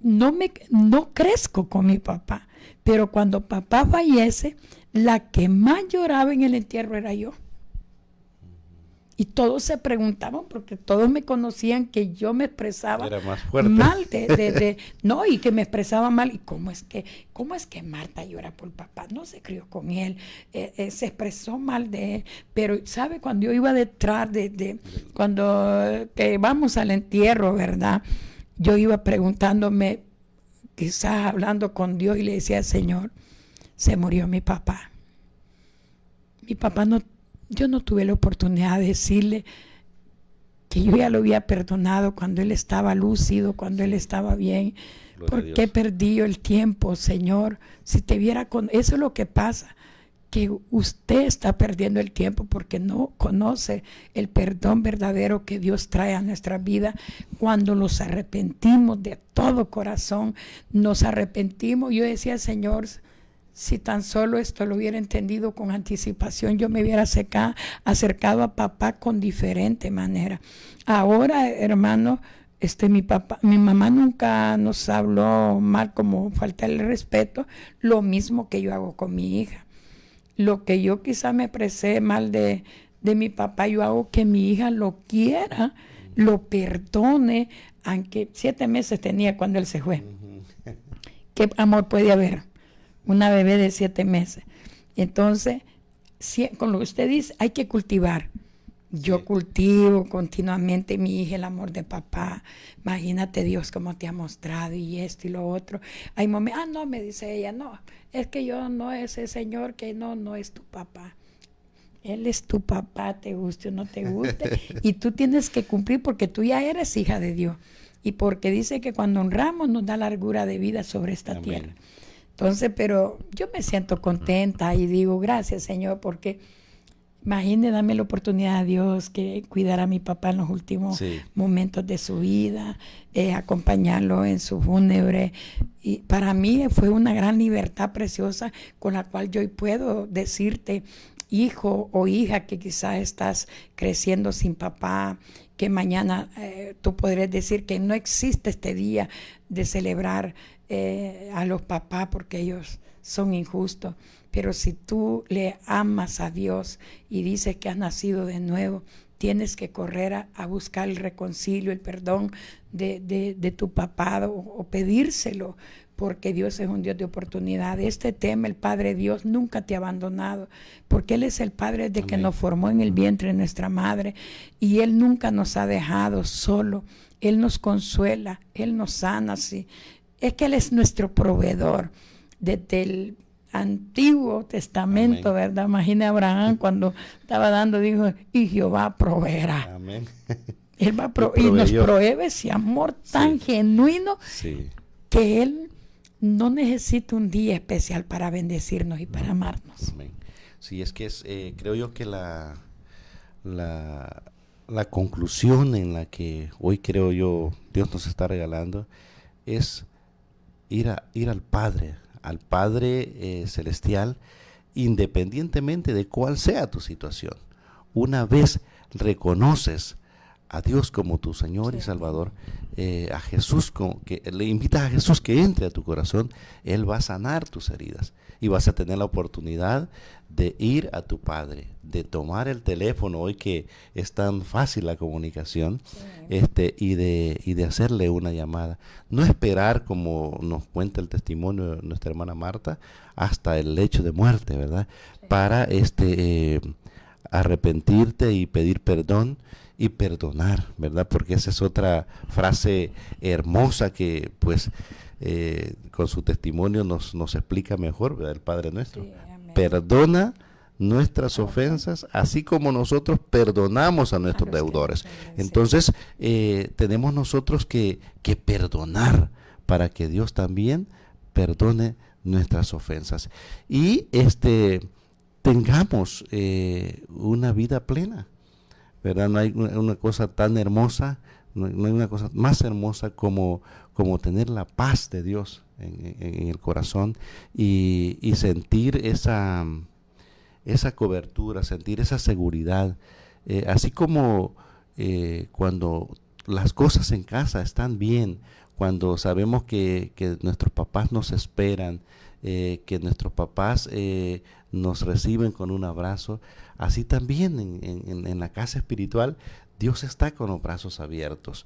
No crezco con mi papá, pero cuando papá fallece, la que más lloraba en el entierro era yo. Y todos se preguntaban, porque todos me conocían que yo me expresaba era más fuerte. Mal y que me expresaba mal. ¿Y cómo es que Marta llora por papá? No se crió con él, se expresó mal de él. Pero, ¿sabe? Cuando yo iba detrás cuando que vamos al entierro, ¿verdad? Yo iba preguntándome, quizás hablando con Dios, y le decía, Señor, se murió mi papá. Mi papá yo no tuve la oportunidad de decirle que yo ya lo había perdonado cuando él estaba lúcido, cuando él estaba bien. ¿Por qué perdí el tiempo, Señor? Si te viera eso es lo que pasa, que usted está perdiendo el tiempo porque no conoce el perdón verdadero que Dios trae a nuestra vida cuando nos arrepentimos de todo corazón, nos arrepentimos. Yo decía, Señor, si tan solo esto lo hubiera entendido con anticipación, yo me hubiera acercado a papá con diferente manera. Ahora, hermano, mi mamá nunca nos habló mal, como faltarle respeto, lo mismo que yo hago con mi hija. Lo que yo quizá me expresé mal de de mi papá, yo hago que mi hija lo quiera, lo perdone, aunque 7 meses tenía cuando él se fue. ¿Qué amor puede haber? Una bebé de 7 meses. Entonces, con lo que usted dice, hay que cultivar. Yo cultivo continuamente mi hija el amor de papá. Imagínate Dios cómo te ha mostrado y esto y lo otro. Hay momentos, no, me dice ella, no, es que yo no, ese señor que no es tu papá. Él es tu papá, te guste o no te guste. Y tú tienes que cumplir porque tú ya eres hija de Dios. Y porque dice que cuando honramos nos da largura de vida sobre esta Amén. tierra. Entonces, pero yo me siento contenta y digo, gracias Señor, porque imagínate, dame la oportunidad a Dios que cuidar a mi papá en los últimos momentos de su vida, acompañarlo en su fúnebre. Y para mí fue una gran libertad preciosa con la cual yo hoy puedo decirte, hijo o hija, que quizás estás creciendo sin papá, que mañana tú podrías decir que no existe este día de celebrar a los papás porque ellos son injustos. Pero si tú le amas a Dios y dices que has nacido de nuevo, tienes que correr a buscar el reconcilio, el perdón de tu papá o pedírselo, porque Dios es un Dios de oportunidad. Este tema, el Padre Dios nunca te ha abandonado, porque Él es el Padre de que nos formó en el vientre de nuestra madre, y Él nunca nos ha dejado solo. Él nos consuela, Él nos sana. Sí. Es que Él es nuestro proveedor. Desde el Antiguo Testamento, Amén. ¿verdad? Imagina Abraham cuando estaba dando, dijo, y Jehová proveerá. Amén. Él va y nos provee ese amor tan genuino que Él no necesita un día especial para bendecirnos y para amarnos. Amén. Sí, es que creo yo que la conclusión en la que hoy creo yo Dios nos está regalando es ir al Padre celestial, independientemente de cuál sea tu situación. Una vez reconoces a Dios como tu Señor y Salvador, a Jesús, que le invitas a Jesús que entre a tu corazón, Él va a sanar tus heridas y vas a tener la oportunidad de ir a tu Padre, de tomar el teléfono hoy que es tan fácil la comunicación, y de hacerle una llamada. No esperar, como nos cuenta el testimonio de nuestra hermana Marta, hasta el lecho de muerte, ¿verdad? Para arrepentirte y pedir perdón y perdonar, ¿verdad? Porque esa es otra frase hermosa que pues con su testimonio nos explica mejor, ¿verdad? El Padre Nuestro. Sí, perdona nuestras ofensas, así como nosotros perdonamos a nuestros deudores. Entonces, tenemos nosotros que perdonar para que Dios también perdone nuestras ofensas. Y tengamos una vida plena, ¿verdad? No hay una cosa tan hermosa, no hay una cosa más hermosa como tener la paz de Dios en el corazón y sentir esa cobertura, sentir esa seguridad, así como cuando las cosas en casa están bien, cuando sabemos que nuestros papás nos esperan, que nuestros papás nos reciben con un abrazo, así también en la casa espiritual Dios está con los brazos abiertos,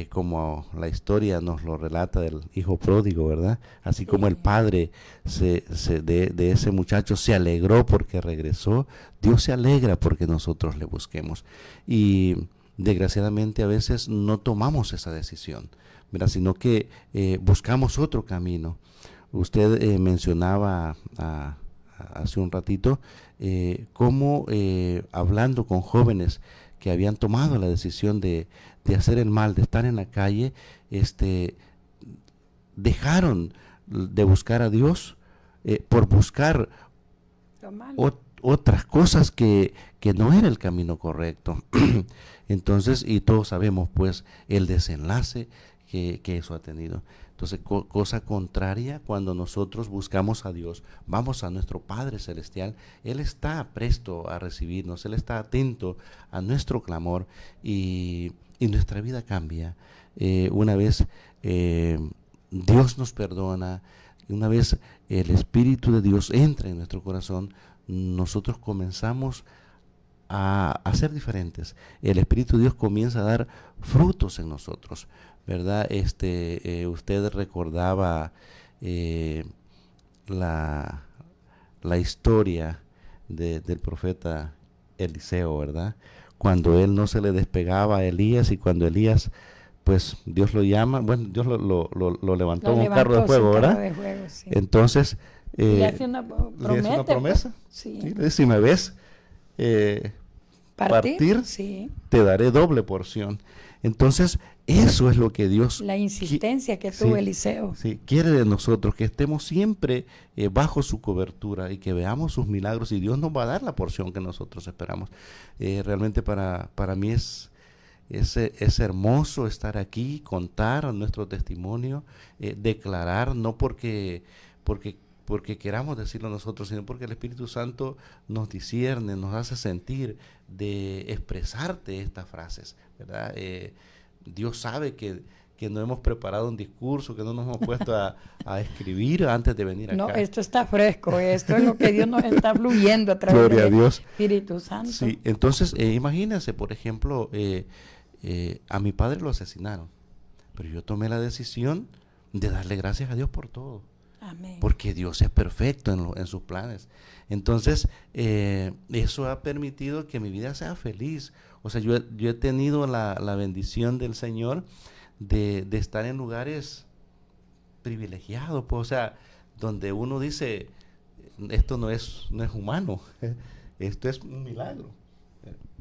como la historia nos lo relata del hijo pródigo, ¿verdad? Así como el padre de ese muchacho se alegró porque regresó, Dios se alegra porque nosotros le busquemos. Y desgraciadamente a veces no tomamos esa decisión, ¿verdad? Sino que buscamos otro camino. Usted mencionaba hace un ratito cómo hablando con jóvenes que habían tomado la decisión de hacer el mal, de estar en la calle, dejaron de buscar a Dios por buscar otras cosas que no era el camino correcto. Entonces, y todos sabemos pues el desenlace que eso ha tenido. Entonces, cosa contraria, cuando nosotros buscamos a Dios, vamos a nuestro Padre Celestial, Él está presto a recibirnos, Él está atento a nuestro clamor y nuestra vida cambia. Una vez Dios nos perdona, una vez el Espíritu de Dios entra en nuestro corazón, nosotros comenzamos a ser diferentes. El Espíritu de Dios comienza a dar frutos en nosotros, ¿verdad? Usted recordaba la historia del profeta Eliseo, ¿verdad? Cuando él no se le despegaba a Elías, y cuando Elías, pues Dios lo llama, bueno, Dios lo levantó en un carro de fuego, ¿verdad? De fuego, sí. Entonces, Y le hace una le hace una promesa. Sí. ¿Sí? Le dice, si me ves partir, sí. te daré doble porción. Entonces, eso es lo que Dios La insistencia que tuvo Eliseo. Sí, quiere de nosotros, que estemos siempre bajo su cobertura y que veamos sus milagros, y Dios nos va a dar la porción que nosotros esperamos. Realmente para mí es hermoso estar aquí, contar nuestro testimonio, declarar, no porque queramos decirlo nosotros, sino porque el Espíritu Santo nos discierne, nos hace sentir de expresarte estas frases, ¿verdad? Dios sabe que no hemos preparado un discurso, que no nos hemos puesto a escribir antes de venir acá. No, esto está fresco, esto es lo que Dios nos está fluyendo a través Gloria a del Dios. Espíritu Santo. Sí, entonces imagínense, por ejemplo, a mi padre lo asesinaron, pero yo tomé la decisión de darle gracias a Dios por todo. Amén. Porque Dios es perfecto en sus planes. Entonces, eso ha permitido que mi vida sea feliz. O sea, yo he tenido la bendición del Señor de estar en lugares privilegiados, pues, o sea, donde uno dice, esto no es humano, esto es un milagro.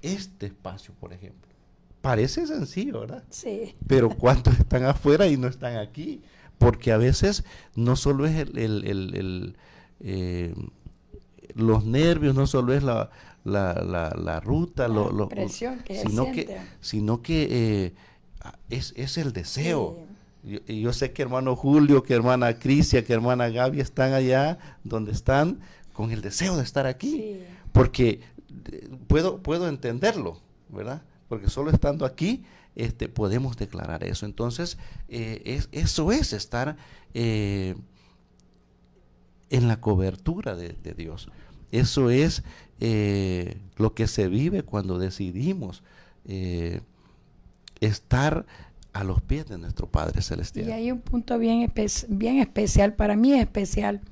Este espacio, por ejemplo, parece sencillo, ¿verdad? Sí. Pero ¿cuántos están afuera y no están aquí? Porque a veces no solo es los nervios, no solo es la ruta, la presión que sino que es el deseo. Sí. Yo sé que hermano Julio, que hermana Crisia, que hermana Gaby están allá donde están con el deseo de estar aquí. Sí. Porque puedo entenderlo, ¿verdad? Porque solo estando aquí podemos declarar eso. Entonces, eso es estar en la cobertura de Dios. Eso es lo que se vive cuando decidimos estar a los pies de nuestro Padre Celestial. Y hay un punto bien especial, para mí es especial,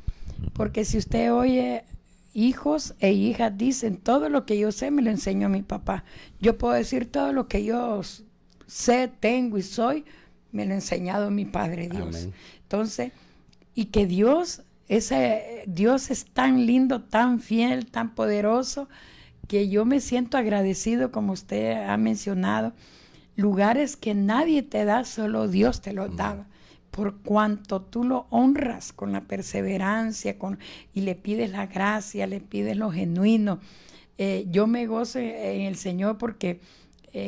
porque si usted oye, hijos e hijas dicen, todo lo que yo sé me lo enseñó mi papá. Yo puedo decir todo lo que yo sé, tengo y soy, me lo ha enseñado mi Padre Dios. Amén. Entonces, y que Dios es tan lindo, tan fiel, tan poderoso, que yo me siento agradecido, como usted ha mencionado, lugares que nadie te da, solo Dios te los da, por cuanto tú lo honras con la perseverancia, y le pides la gracia, le pides lo genuino. Yo me gozo en el Señor porque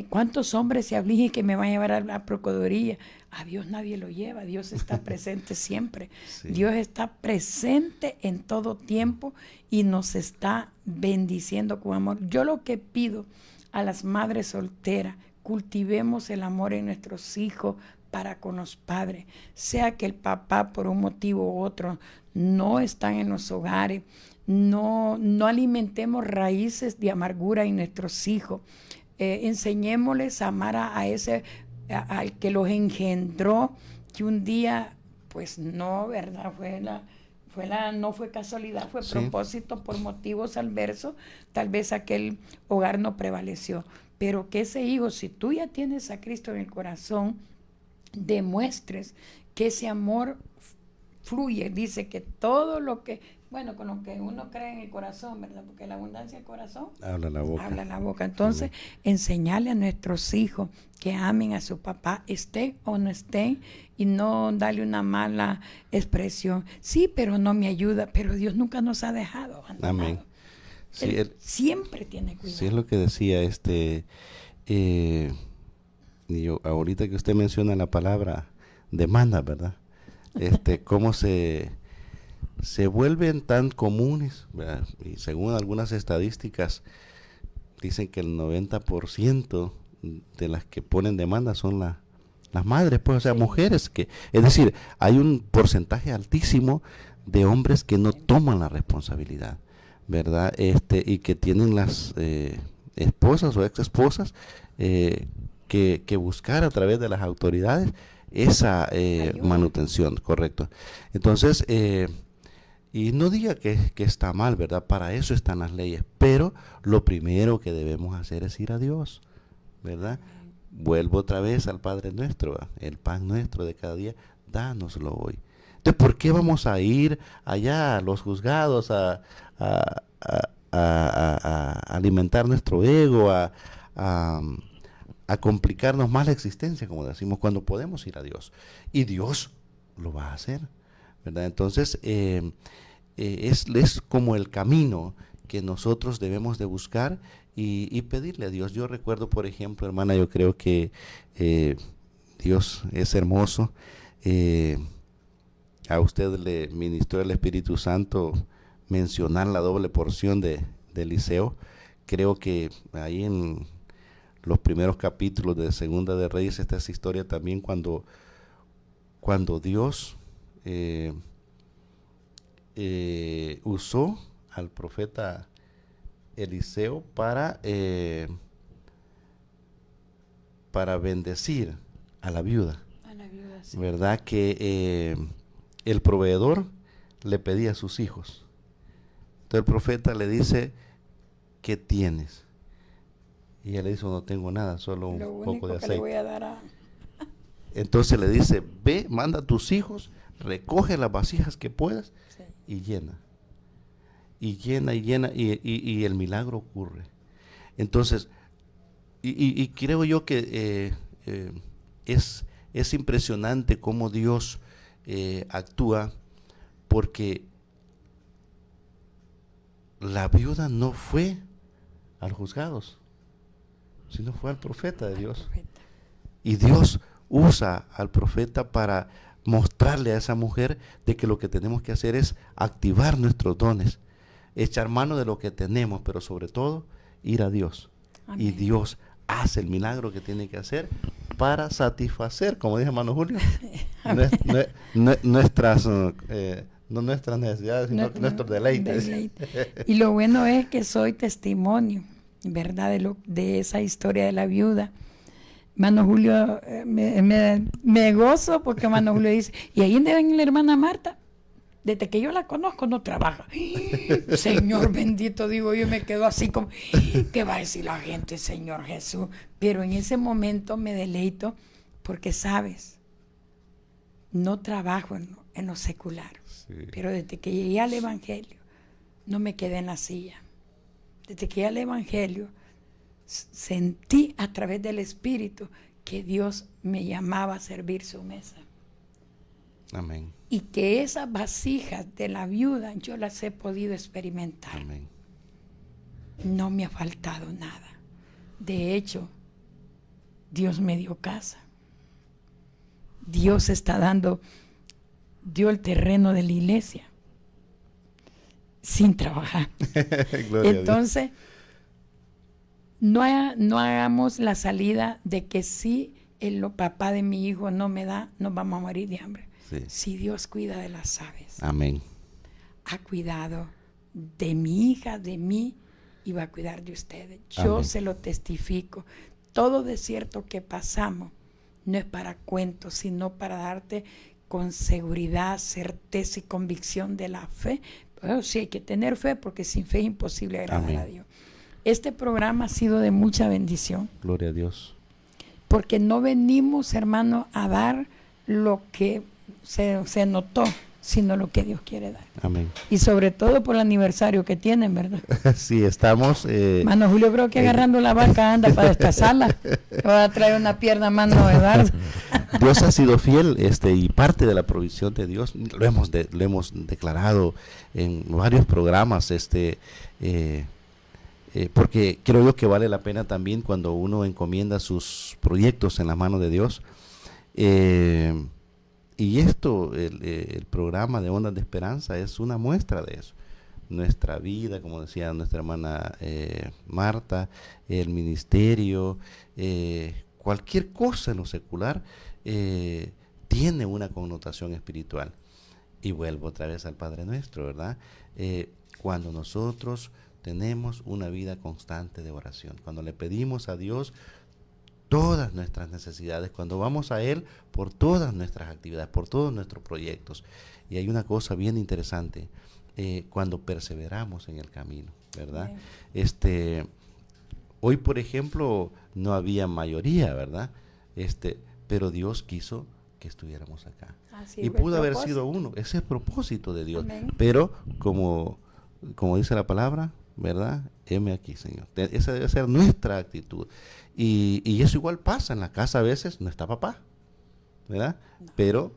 ¿cuántos hombres se afligen que me van a llevar a la procuraduría? A Dios nadie lo lleva, Dios está presente siempre. Sí. Dios está presente en todo tiempo y nos está bendiciendo con amor. Yo lo que pido a las madres solteras, cultivemos el amor en nuestros hijos para con los padres, sea que el papá por un motivo u otro no están en los hogares, no alimentemos raíces de amargura en nuestros hijos. Enseñémosles a amar al que los engendró, que un día, pues no, ¿verdad? No fue casualidad, fue propósito por motivos adversos, tal vez aquel hogar no prevaleció, pero que ese hijo, si tú ya tienes a Cristo en el corazón, demuestres que ese amor fluye. Dice que todo lo que, bueno, con lo que uno cree en el corazón, ¿verdad? Porque la abundancia del corazón habla la boca. Entonces, enseñarle a nuestros hijos que amen a su papá, estén o no estén, y no darle una mala expresión. Sí, pero no me ayuda, pero Dios nunca nos ha dejado abandonado. Amén. Sí, Él siempre tiene cuidado. Sí, es lo que decía yo, ahorita que usted menciona la palabra demanda, ¿verdad? Cómo se vuelven tan comunes, ¿verdad? Y según algunas estadísticas dicen que el 90% de las que ponen demanda son las madres, pues, o sea, mujeres es decir, hay un porcentaje altísimo de hombres que no toman la responsabilidad, ¿verdad? Y que tienen esposas o ex esposas, que buscar a través de las autoridades esa manutención, correcto. Entonces, y no diga que está mal, ¿verdad? Para eso están las leyes, pero lo primero que debemos hacer es ir a Dios, ¿verdad? Vuelvo otra vez al Padre nuestro, ¿verdad? El pan nuestro de cada día, dánoslo hoy. Entonces, ¿por qué vamos a ir allá a los juzgados a alimentar nuestro ego, a complicarnos más la existencia, como decimos, cuando podemos ir a Dios? Y Dios lo va a hacer, ¿verdad? Entonces, es como el camino que nosotros debemos de buscar y pedirle a Dios. Yo recuerdo, por ejemplo, hermana, yo creo que Dios es hermoso. A usted le ministró el Espíritu Santo mencionar la doble porción de Eliseo. Creo que ahí en los primeros capítulos de Segunda de Reyes está esa historia también cuando Dios usó al profeta Eliseo para bendecir a la viuda. Sí. ¿Verdad? Que el proveedor le pedía a sus hijos. Entonces el profeta le dice, ¿qué tienes? Y ella le dice, no tengo nada, solo un poco de aceite. Le voy a dar Entonces le dice, ve, manda a tus hijos, recoge las vasijas que puedas, sí, y llena. Y llena, y el milagro ocurre. Entonces, y creo yo que es impresionante cómo Dios actúa, porque la viuda no fue a los juzgados, sino fue al profeta de Dios. Y Dios usa al profeta para mostrarle a esa mujer de que lo que tenemos que hacer es activar nuestros dones, echar mano de lo que tenemos, pero sobre todo ir a Dios. Amén. Y Dios hace el milagro que tiene que hacer para satisfacer, como dice hermano Julio, nuestras necesidades, sino nuestros deleites. Y lo bueno es que soy testimonio, ¿verdad? De esa historia de la viuda. Hermano Julio, me gozo porque hermano Julio dice, y ahí ven la hermana Marta, desde que yo la conozco no trabaja. Señor bendito, digo yo, me quedo así como, ¿qué va a decir la gente, Señor Jesús? Pero en ese momento me deleito porque, sabes, no trabajo en lo secular, sí, pero desde que llegué al Evangelio no me quedé en la silla. Desde que llegué al Evangelio sentí a través del Espíritu que Dios me llamaba a servir su mesa. Amén. Y que esas vasijas de la viuda yo las he podido experimentar. Amén. No me ha faltado nada. De hecho, Dios me dio casa. Dios dio el terreno de la iglesia sin trabajar. Entonces, no hagamos la salida de que si el papá de mi hijo no me da, nos vamos a morir de hambre. Sí. Si Dios cuida de las aves, amén, ha cuidado de mi hija, de mí, y va a cuidar de ustedes. Yo amén, se lo testifico. Todo desierto que pasamos no es para cuentos, sino para darte con seguridad, certeza y convicción de la fe. Pero sí hay que tener fe, porque sin fe es imposible agradar amén a Dios. Este programa ha sido de mucha bendición. Gloria a Dios. Porque no venimos, hermano, a dar lo que se notó, sino lo que Dios quiere dar. Amén. Y sobre todo por el aniversario que tienen, ¿verdad? Sí, estamos... Mano Julio creo que agarrando la vaca anda para descasarla. Va a traer una pierna más novedad. Dios ha sido fiel, y parte de la provisión de Dios lo hemos declarado en varios programas, porque creo yo que vale la pena también cuando uno encomienda sus proyectos en la mano de Dios. Y esto, el programa de Ondas de Esperanza es una muestra de eso. Nuestra vida, como decía nuestra hermana Marta, el ministerio, cualquier cosa en lo secular tiene una connotación espiritual. Y vuelvo otra vez al Padre Nuestro, ¿verdad? Cuando nosotros tenemos una vida constante de oración, cuando le pedimos a Dios todas nuestras necesidades, cuando vamos a Él por todas nuestras actividades, por todos nuestros proyectos. Y hay una cosa bien interesante, cuando perseveramos en el camino, ¿verdad? Hoy, por ejemplo, no había mayoría, ¿verdad? Pero Dios quiso que estuviéramos acá. Y pudo haber sido uno. Ese es el propósito de Dios. Amén. Pero como dice la palabra, ¿verdad? Heme aquí, Señor. Esa debe ser nuestra actitud. Y eso igual pasa en la casa a veces, no está papá, ¿verdad? No. Pero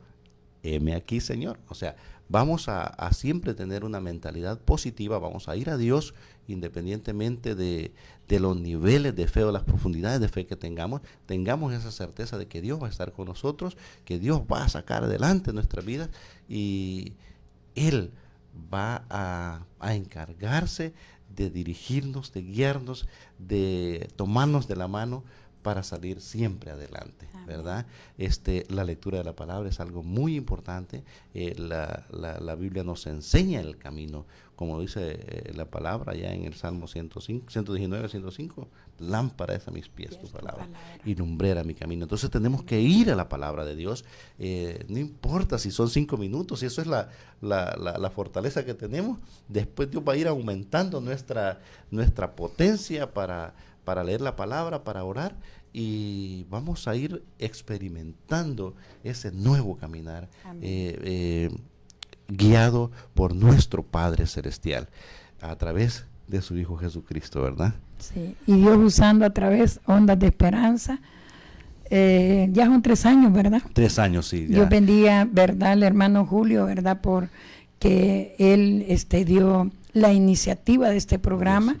heme aquí, Señor. O sea, vamos a siempre tener una mentalidad positiva, vamos a ir a Dios independientemente de los niveles de fe o las profundidades de fe que tengamos esa certeza de que Dios va a estar con nosotros, que Dios va a sacar adelante nuestras vidas y Él va a encargarse de dirigirnos, de guiarnos, de tomarnos de la mano para salir siempre adelante, ¿verdad? La lectura de la palabra es algo muy importante. La Biblia nos enseña el camino, como dice la palabra ya en el Salmo 119, 105, lámpara es a mis pies tu palabra y lumbrera mi camino. Entonces tenemos que ir a la palabra de Dios, no importa si son 5 minutos, y eso es la fortaleza que tenemos. Después Dios va a ir aumentando nuestra potencia para leer la palabra, para orar, y vamos a ir experimentando ese nuevo caminar guiado por nuestro Padre Celestial a través de su Hijo Jesucristo, ¿verdad? Sí, y Dios usando a través ondas de esperanza. Ya son 3 años, ¿verdad? 3 años, sí. Ya. Dios bendiga, ¿verdad?, al hermano Julio, ¿verdad?, por que él dio la iniciativa de este programa. Sí.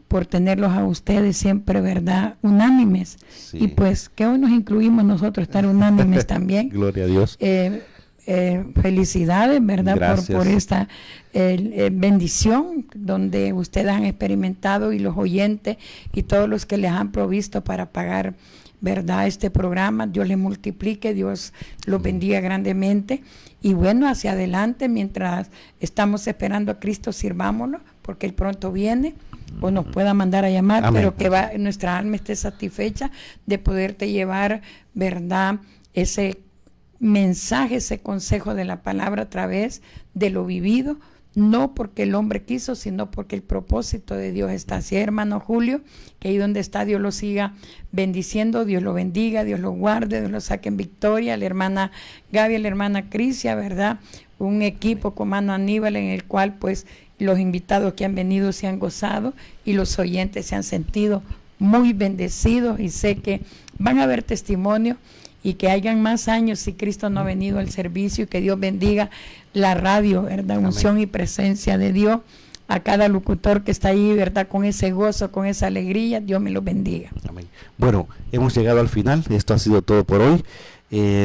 Por tenerlos a ustedes siempre, ¿verdad?, unánimes. Sí. Y pues que hoy nos incluimos nosotros estar unánimes también. Gloria a Dios. Felicidades, ¿verdad?, por esta bendición donde ustedes han experimentado, y los oyentes y todos los que les han provisto para pagar, ¿verdad?, este programa. Dios les multiplique, Dios los bendiga grandemente. Y bueno, hacia adelante, mientras estamos esperando a Cristo, sirvámonos, porque Él pronto viene, o nos pueda mandar a llamar. Amén. Pero que nuestra alma esté satisfecha de poderte llevar, ¿verdad?, ese mensaje, ese consejo de la palabra a través de lo vivido, no porque el hombre quiso, sino porque el propósito de Dios está así. Hermano Julio, que ahí donde está Dios lo siga bendiciendo, Dios lo bendiga, Dios lo guarde, Dios lo saque en victoria. La hermana Gaby, la hermana Crisia, ¿verdad?, un equipo con mano Aníbal, en el cual pues los invitados que han venido se han gozado y los oyentes se han sentido muy bendecidos, y sé que van a haber testimonios y que hayan más años si Cristo no ha venido al servicio, y que Dios bendiga la radio, ¿verdad? Unción y presencia de Dios a cada locutor que está ahí, ¿verdad?, con ese gozo, con esa alegría. Dios me lo bendiga. Amén. Bueno, hemos llegado al final. Esto ha sido todo por hoy.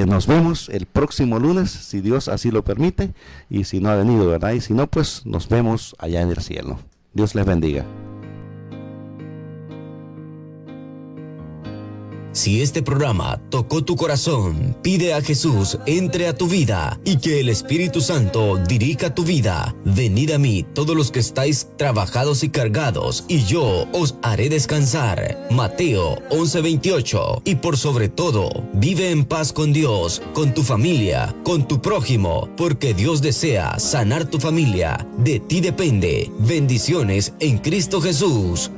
Nos vemos el próximo lunes, si Dios así lo permite, y si no ha venido, ¿verdad? Y si no, pues nos vemos allá en el cielo. Dios les bendiga. Si este programa tocó tu corazón, pide a Jesús entre a tu vida y que el Espíritu Santo dirija tu vida. Venid a mí todos los que estáis trabajados y cargados, y yo os haré descansar. Mateo 11:28. Y por sobre todo, vive en paz con Dios, con tu familia, con tu prójimo, porque Dios desea sanar tu familia. De ti depende. Bendiciones en Cristo Jesús.